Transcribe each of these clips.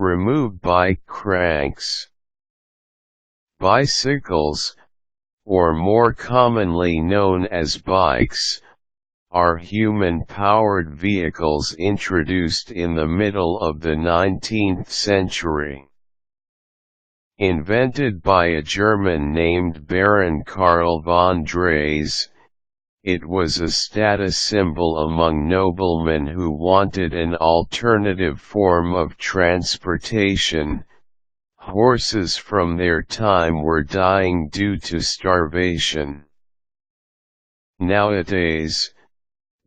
Remove bike cranks. Bicycles, or more commonly known as bikes, are human-powered vehicles introduced in the middle of the 19th century. Invented by a German named Baron Karl von Drais, it was a status symbol among noblemen who wanted an alternative form of transportation. Horses from their time were dying due to starvation. Nowadays,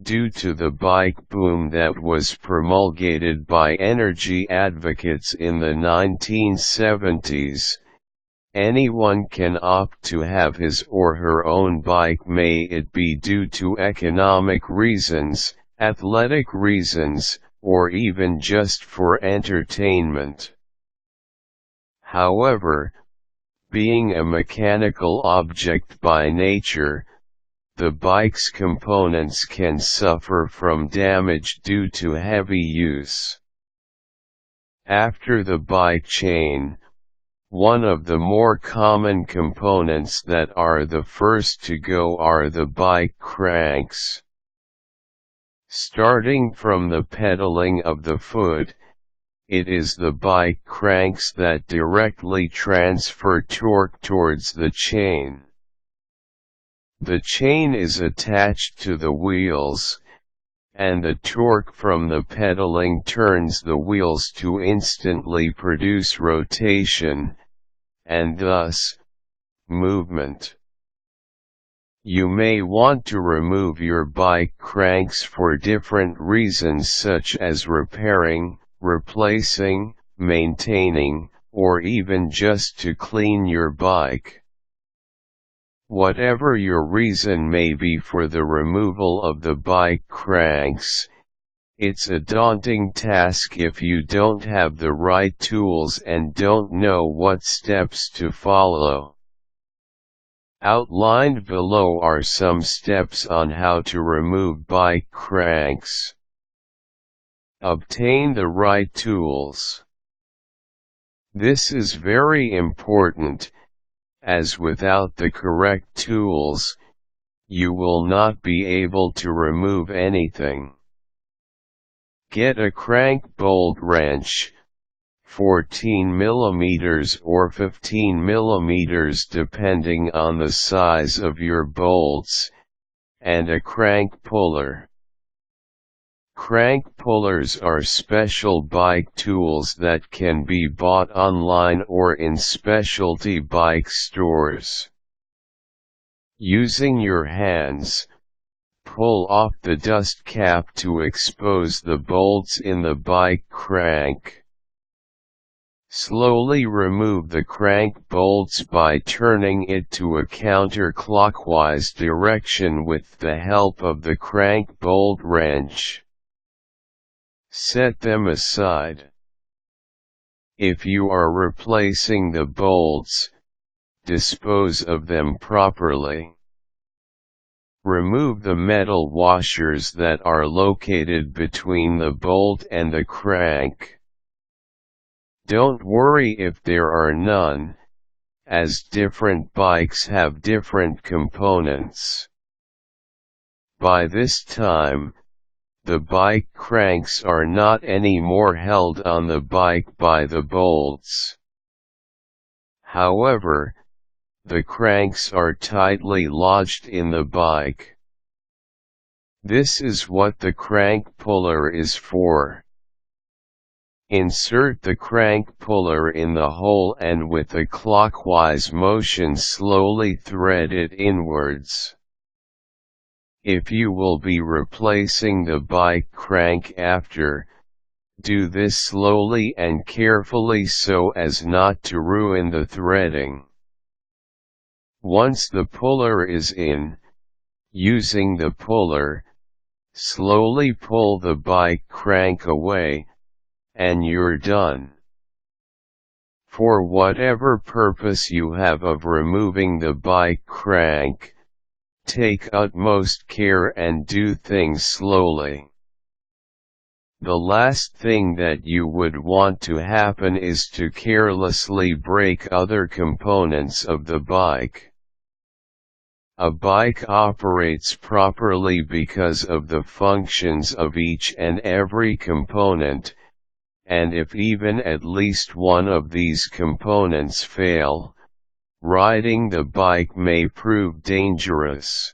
due to the bike boom that was promulgated by energy advocates in the 1970s, anyone can opt to have his or her own bike, may it be due to economic reasons, athletic reasons, or even just for entertainment. However, being a mechanical object by nature, the bike's components can suffer from damage due to heavy use. After the bike chain, one of the more common components that are the first to go are the bike cranks. Starting from the pedaling of the foot, it is the bike cranks that directly transfer torque towards the chain. The chain is attached to the wheels, and the torque from the pedaling turns the wheels to instantly produce rotation, and thus, movement. You may want to remove your bike cranks for different reasons, such as repairing, replacing, maintaining, or even just to clean your bike. Whatever your reason may be for the removal of the bike cranks, it's a daunting task if you don't have the right tools and don't know what steps to follow. Outlined below are some steps on how to remove bike cranks. Obtain the right tools. This is very important, as without the correct tools, you will not be able to remove anything. Get a crank bolt wrench, 14 mm or 15 mm depending on the size of your bolts, and a crank puller. Crank pullers are special bike tools that can be bought online or in specialty bike stores. Using your hands, pull off the dust cap to expose the bolts in the bike crank. Slowly remove the crank bolts by turning it to a counterclockwise direction with the help of the crank bolt wrench. Set them aside. If you are replacing the bolts, dispose of them properly. Remove the metal washers that are located between the bolt and the crank. Don't worry if there are none, as different bikes have different components. By this time, the bike cranks are not anymore held on the bike by the bolts. However, the cranks are tightly lodged in the bike. This is what the crank puller is for. Insert the crank puller in the hole and with a clockwise motion slowly thread it inwards. If you will be replacing the bike crank after, do this slowly and carefully so as not to ruin the threading. Once the puller is in, using the puller, slowly pull the bike crank away, and you're done. For whatever purpose you have of removing the bike crank, take utmost care and do things slowly. The last thing that you would want to happen is to carelessly break other components of the bike. A bike operates properly because of the functions of each and every component, and if even at least one of these components fail, riding the bike may prove dangerous.